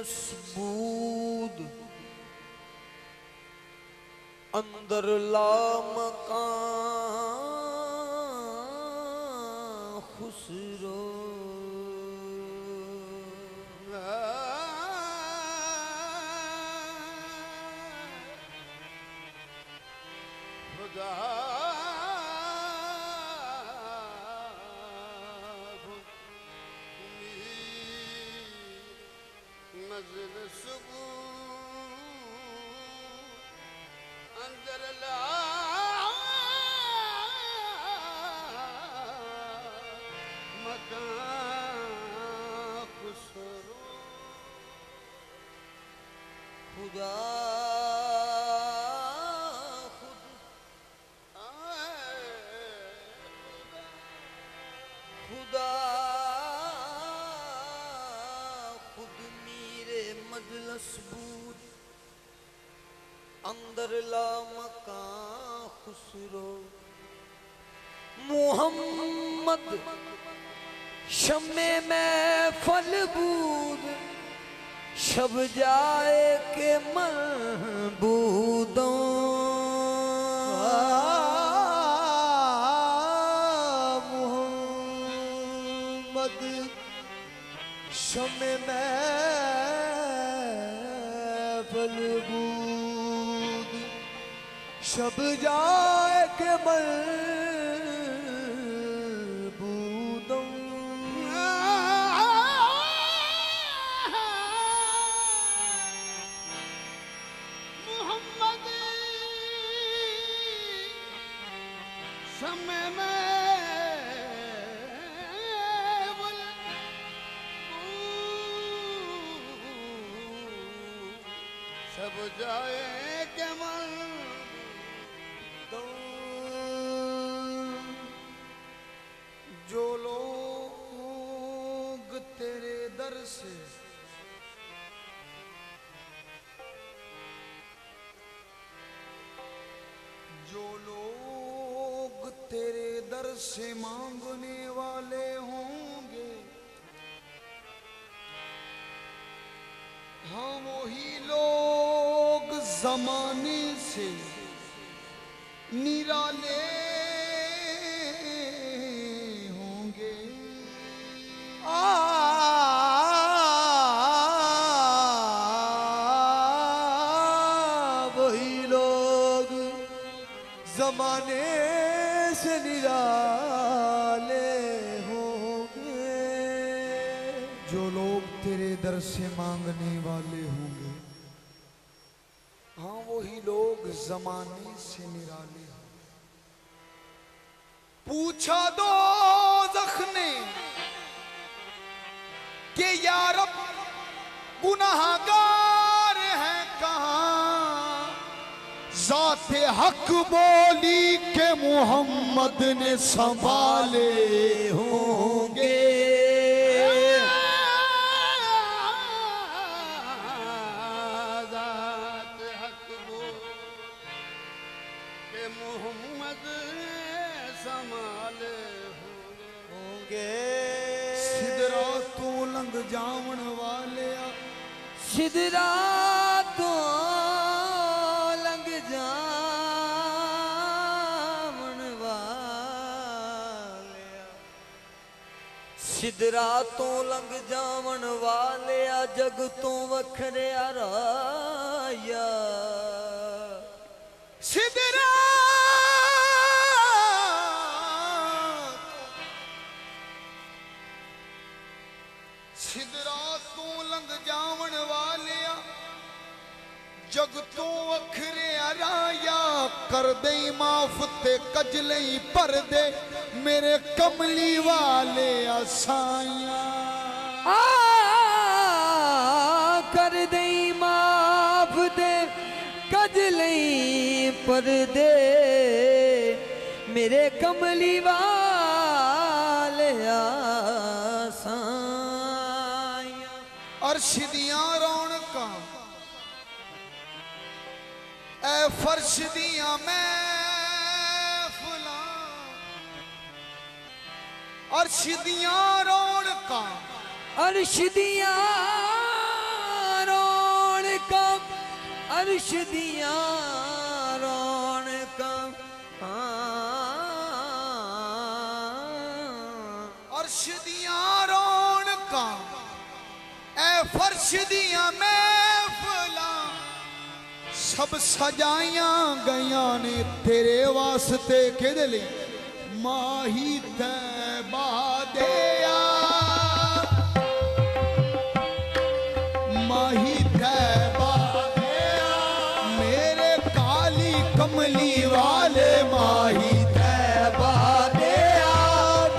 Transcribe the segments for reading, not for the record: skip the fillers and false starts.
मजलूस बूद अंदर ला मकान खुसरो खुदा मजलूस अंदर ला मकान खुसरो खुदा खुदा खुद मेरे मजलस बूद अंदर ला मकान खुसरो मोहम्मद शम्मे में फल बूद शब जाए के मलबूदों मोहम्मद शम्मे में फल बूद शब जाए के मलबूदों मोहम्मद समय में सब जाए के मन जो लोग तेरे दर से जो लोग तेरे दर से मांगने वाले होंगे हाँ वही लोग जमाने से निराले होंगे वही लोग जमाने से निराले होंगे जो लोग तेरे दर से मांगने वाले होंगे हाँ वही लोग जमाने से निराले होंगे पूछा दो जख्ने कि यार गुनाहगार है कहाँ जाते हक बोली के मोहम्मद ने संभाले होंगे जाते हक बोली मोहम्मद संभाले होंगे सिदरा तो लंग जावन वाले सिदरा तो लंग जावन वाले सिदरा तो लंग जावन वाले जग तो वखरे राया सिदरा सिदरा तू लंग जावन वाले जग तो अखरे राया कर दे माफ ते कजले पर दे मेरे कमली वाले आसाया कर दे माफ दे कजले पर दे मेरे कमली वाले आसाया अरशदियां रौनकां ए फर्श दियां महफिलां अर्श दियां रौनकां अर्श दियां अर्श दिया रौनकां अर्श दिया रौनकां ए फर्श दिया महफिलां सब सजाइयां गईयां ने तेरे वास्ते किहदे लई माही तैबा दे माही तैबा दे मेरे काली कमली वाले माही तैबा दे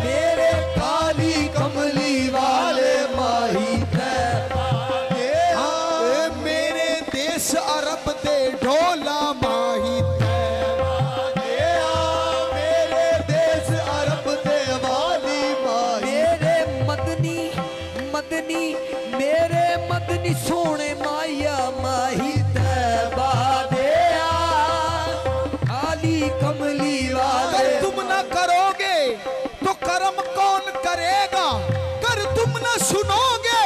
मेरे काली कमली वाले माही तैबा दे मेरे देश अरब दे ढोला माही तैबा दे मेरे देश अरब दे वाली माही मेरे मदनी मदनी मेरे मदनी सोने माया माही तैबा दे काली कमली वाले अगर तुम न करोगे तो कर्म कौन करेगा कर तुम न सुनोगे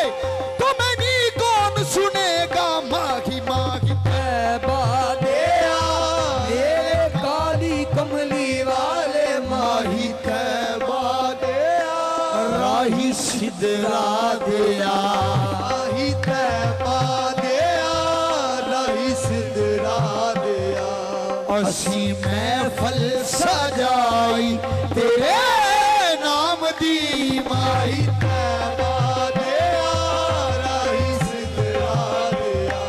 तो मैंने कौन सुनेगा माही माही तैबा दे मेरे काली कमली वाले माही तैबा दे राही सिदरा दिया राही तैबा दिया राही सिदरा दिया असी महफल सजाई तेरे नाम दी माही तैबा दिया राही सिदरा दिया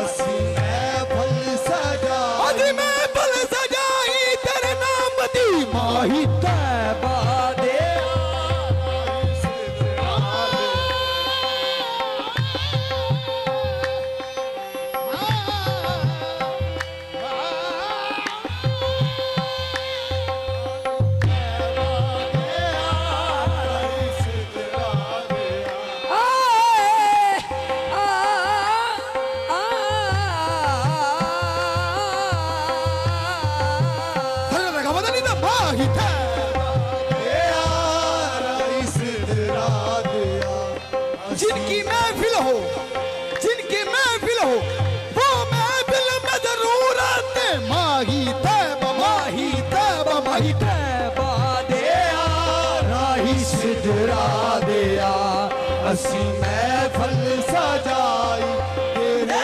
असी महफल सजाई महफल सजाई तेरे नाम दी माही तैबा दिया जिनकी महफिल हो जिनकी महफिल हो वो महफिल में जरूर आते माही तैबा माही तैबा माही तैबा दिया राही सिदरा दिया असी महफल सजाई तेरे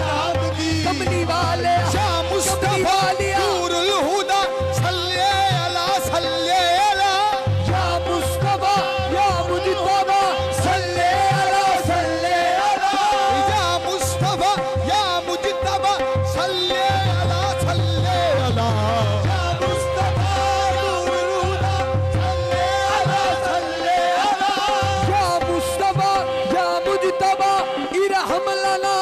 नाम दी कमली वाले शाह मुस्तफा नूरुल हुदा सल्ले अला सल्ले अला या मुस्तफा या मुजतबा सल्ले अला सल्ले अला या मुस्तफा या मुजतबा सल्ले अला सल्ले अला या मुस्तफा नूरुल हुदा सल्ले अला सल्ले अला या मुस्तफा या मुजतबा इरहम लना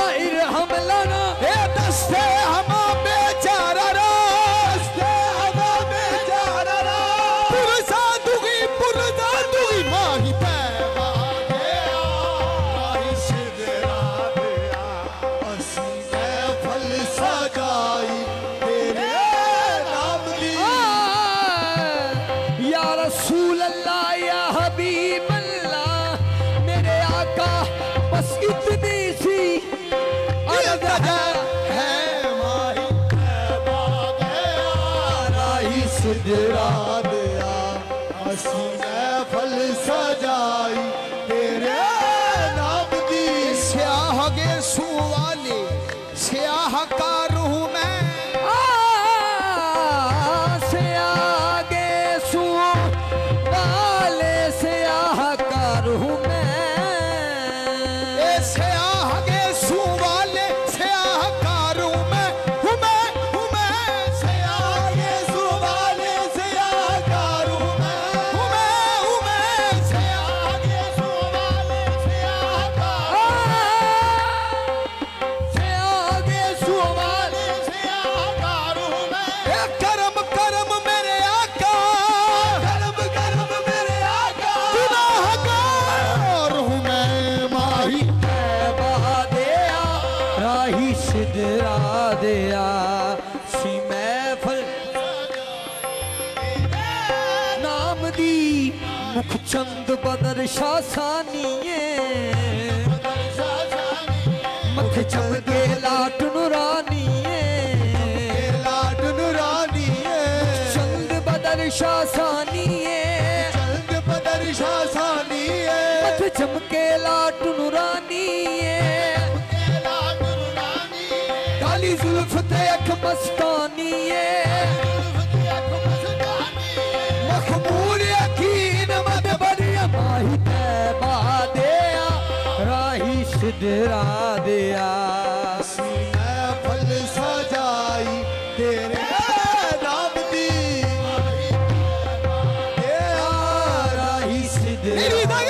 ए दस्ते हम बेचारा रा दस्ते हम बेचारा रा पुरसा दुगी माही तैबा दिया राही सिदरा दिया असी महफल सजाई तेरे नाम दी या रसूल अल्लाह या हबीब अल्लाह मेरे आका बस इतनी सी अर्ज़ है माही तैबा दिया राही सिदरा दिया असी महफल सजाई तेरे नाम दी स्याह गेसू वाले स्याहकार हूँ मैं स्याह गेसू वाले स्याहकार हूँ मैं स्याह गेसू वाले स्याहकार हूँ मैं स्याह गेसू वाले स्याहकार हूँ मैं स्याह गेसू वाले स्याह गेसू वाले स्याहकार हूँ मैं करम करम मेरे आका करम मेरे आका गुनाहगार हूँ मैं माही तैबा दिया राही सिदरा दिया सी महफल नाम दी मुख चंद बदर शासानिए मथे चमके लाट नु लाट नूरानी काली जुल्फ ते अख मस्तानी मखमूर यकीन मद बरिया माही तैबा दिया राही सिदरा दिया महफल सजाई तेरे नाम दी राही सिदरा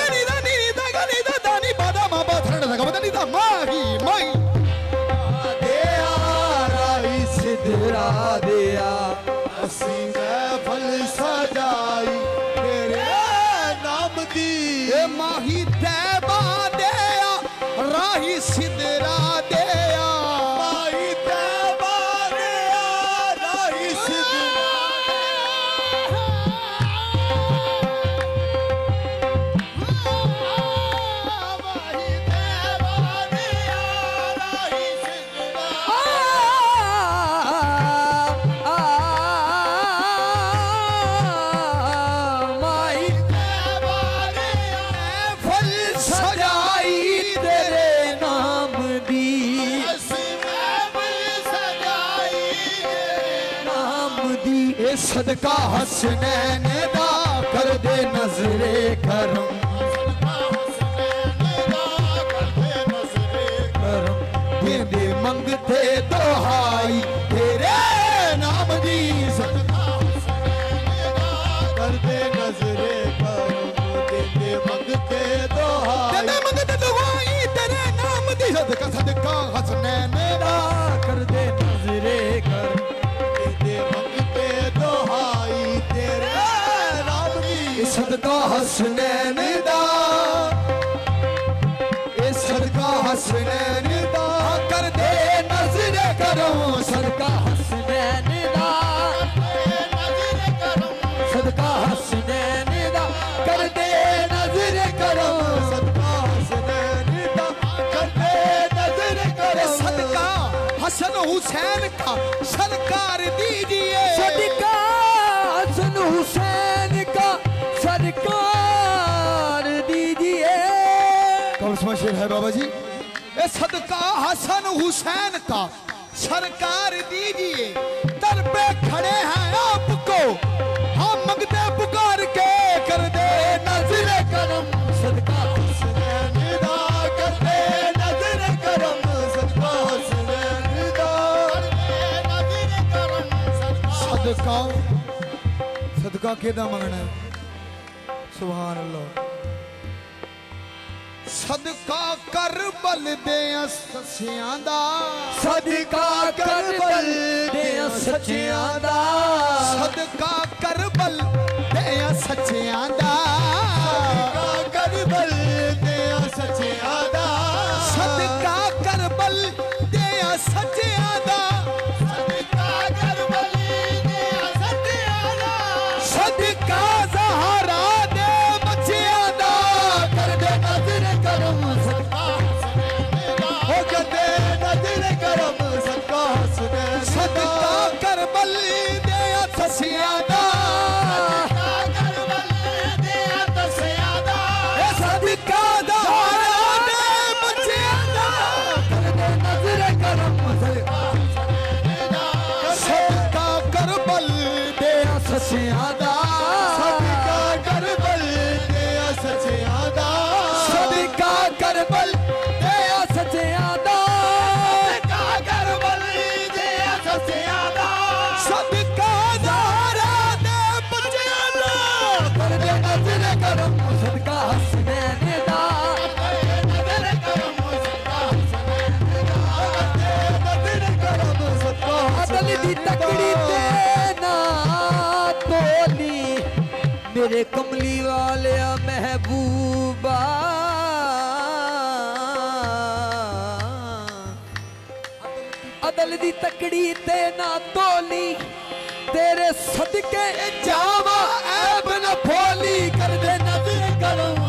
सिदरा दिया असी महफल सजाई तेरे नाम दी माही तैबा दिया राही सिदरा दिया माही तैबा दिया राही सिदरा सदका हसनैन दा कर दे नजरे करम दे मंगते दोहाई तेरे नाम दी सदका कर दे नजरे करम दे मंगते दोहाई तेरे नाम दी सदका सदका हसनैन दा कर दे नजरे करम सदका हसनैन दा सदका हसनैन दा कर दे नजर करो सदका हसनैन दा सदका हसनैन दा कर दे नजर करो सदका हसनैन दा कर दे नजर करो सदका हसन हुसैन का सरकार दीजिए सदका हसन हुसैन का सरकार दीजिए कौन सा शेर है बाबा जी ए सदका हसन हुसैन का सरकार दीजिए दर पे खड़े हैं आपको हम मंगते पुकार के कर दे नजर करम सदका हुसैन दा कर दे नजर करम सदका हुसैन दा नजर करम सदका सदका केदा मंगना है सुभान अल्लाह सदका करबल दे सच्चियां दा सदका करबल दे सच्चियां दा सदका करबल दे सच्चियां दा सदका करबल दे सच्चियां दा सदका करबल दे सच्चियां दा सदका करबल दे सच्चियां दा सदका ज़हरा दे बच्चियां दा कर दे नजर करम सदका हो करदे नजर करम सदका हसनैन सदका करबल दे सच्चियां दा सदका करबल दे सच्चियां दा सदका ज़हरा दे बच्चियां दा कर दे नजर करम सदका करबल दे सच्चियां दा सदका करबल दे सच्चियां दा सदका करबल दे सच्चियां दा सदका करबल दे सच्चियां दा सदका ज़हरा दे बच्चियां दा कर दे नजर करम सदका हसनैन दा नजर करम सदका हसनैन दा नजर करम सदका अदल दी तकड़ी ते ना तोली मेरे कमली वाले महबूबा अदल दी तकड़ी ते ना तोली तेरे सदके जावा ऐब न फोली कर दे नजर करम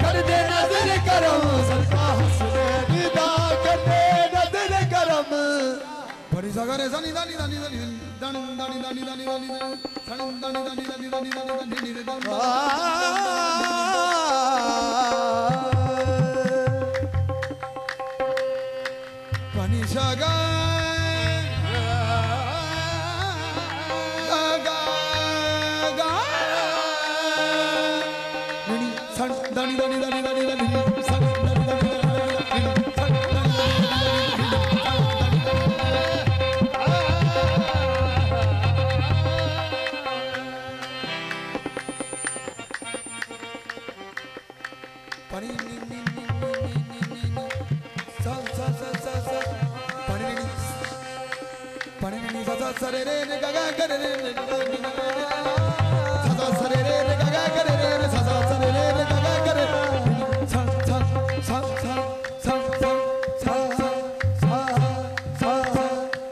कर दे नजर करम सदका हसनैन दा कर दे नजर करम सगरे सनी दानी दानी दानी दानी दानी दानी दानी दानी सनी दानी दानी दानी दानी दानी दानी पानी सगा दानी दानी दानी दानी दानी सरे रे रे गा गा करे रे रे सा सरे रे रे गा गा करे रे रे सा सरे रे रे गा गा करे सा सा सा सा सा सा सा सा सा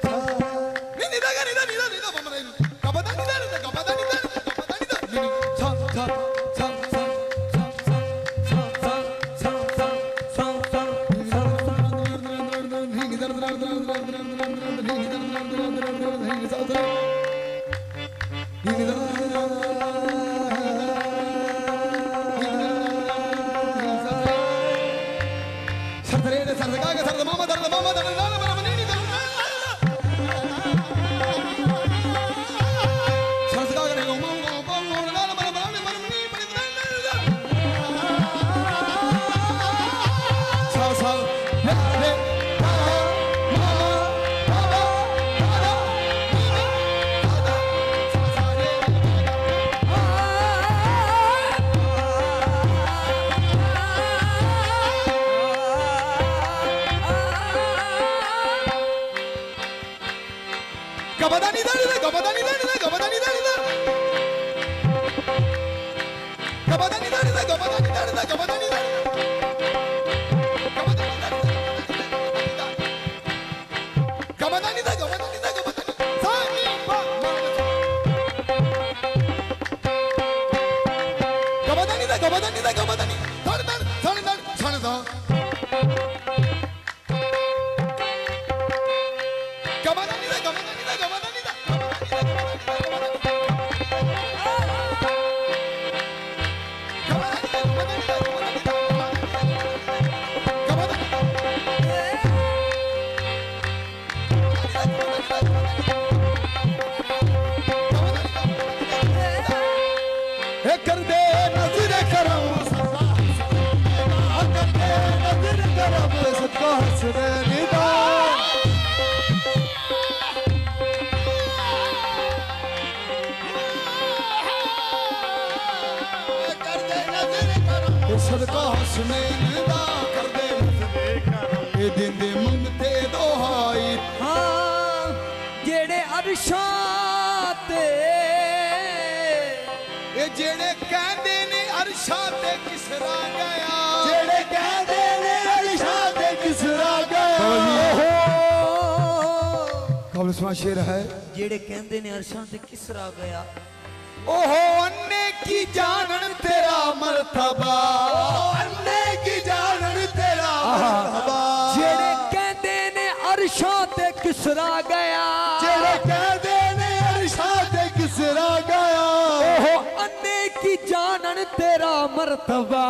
सा नी दा गा नी दा बम रे कबदा नी दा कबदा नी दा नी सा सा सा सा Gabadani da Gabadani da Gabadani da Gabadani da Gabadani da Gabadani da Gabadani da Gabadani da Sani pa Gabadani da Gabadani da Gabadani Sana da Gabadani da Gabadani da Gabadani da कर दे नजर करम कर दे नजर करम सदका हसरे निदा कर दे नजर करम सदका हसने निदा कर दे नजर करम ए दिन दे मंगते दोहाई हाँ जेड़े अरशां ते जेड़े कहंदे ने अरशां ते किसरा गया जेड़े कहंदे ने अरशां ते किसरा गया कबल सुना शेर है जेड़े कहंदे ने अरशां ते किसरा गया ओहो अन्ने की जानन तेरा मर्तबा अन्ने की जानन तेरा मर्तबा जेड़े कहंदे ने अरशां ते किसरा गया जेड़े कहंदे ने अरशां ते किसरा गया ओहो अन्ने की जानन तेरा मर्तबा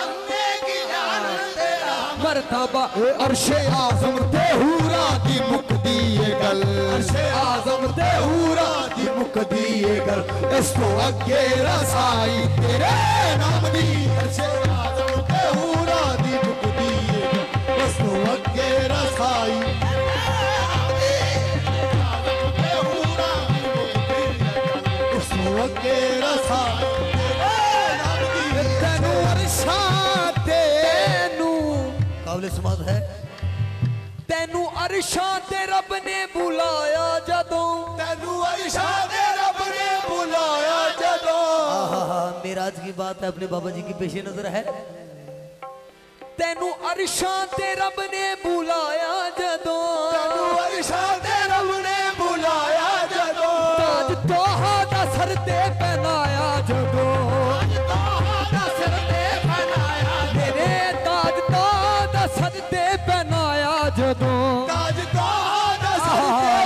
अन्ने की जानन तेरा मर्तबा अरशे आज़म ते हूरा दी मुकदी ये गल अरशे आज़म ते हूरा दी मुकदी ये गल इस तो अगे रसाई तेरे नाम दी अरशे आज़म ते हूरा दी मुकदी ये गल इस तो अगे रसाई अगे रसाई तेनू अरशां तेनू काबिल समाज है तेनू अरशां ते रब ने बुलाया जदों तेनू अरशां ते रब ने बुलाया जदों मेराज की बात है अपने बाबा जी की पेशे नजर है तेनू अरशां ते रब ने बुलाया जदों तेनू अरशां ते रब ने बुलाया जदों ताज तोहा दा सर ते पहनाया जदों ताज तोहा दा सर ते पहनाया मेरे ताज तोहा दा सर ते पहनाया जदों ताज तोहा दा सर ते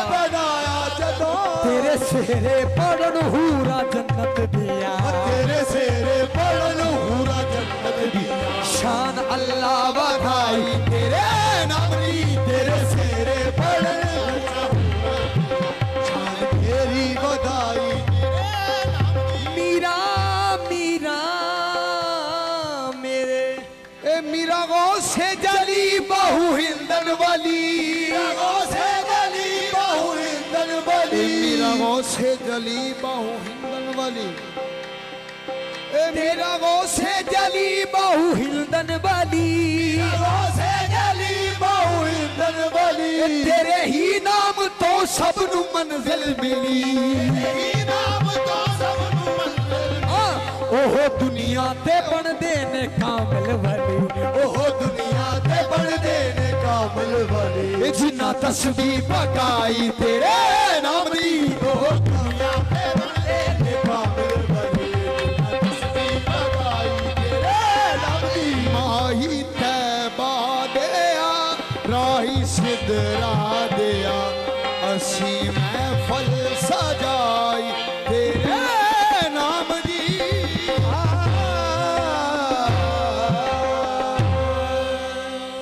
तेरे सेरे पड़न हूरा जन्नत दिया, तेरे सेरे पड़न हूरा जन्नत दिया। शान अल्लाह बधाई तेरे नाम दी, तेरे सेरे पड़न शान तेरी बधाई। मीरा मीरा मेरे ए मीरा गौ से जली बहु हिंदन वाली, गौ से जली बहु हिंदन वाली, मीरा गौ से जली बहु हिंदन वाली। ए मीरा गौ से जली बहु हिंदन वाली, गौ से जली बहु हिंदन वाली। तेरे ही नाम तो सब नु मंजिल मिली, तेरे ही नाम तो सब नु मंजिल। ओह दुनिया ते बन देने कामिल वाली, ओह दुनिया ते बन देने कामिल वाली। जिन्ना तस्बीह पकाई तेरे नाम दी, ओह दुनिया ते बन देने कामिल वाली। जिन्ना तस्बीह पकाई तेरे नाम दी। माही तैबा दिया राही सिदरा दिया, असी महफल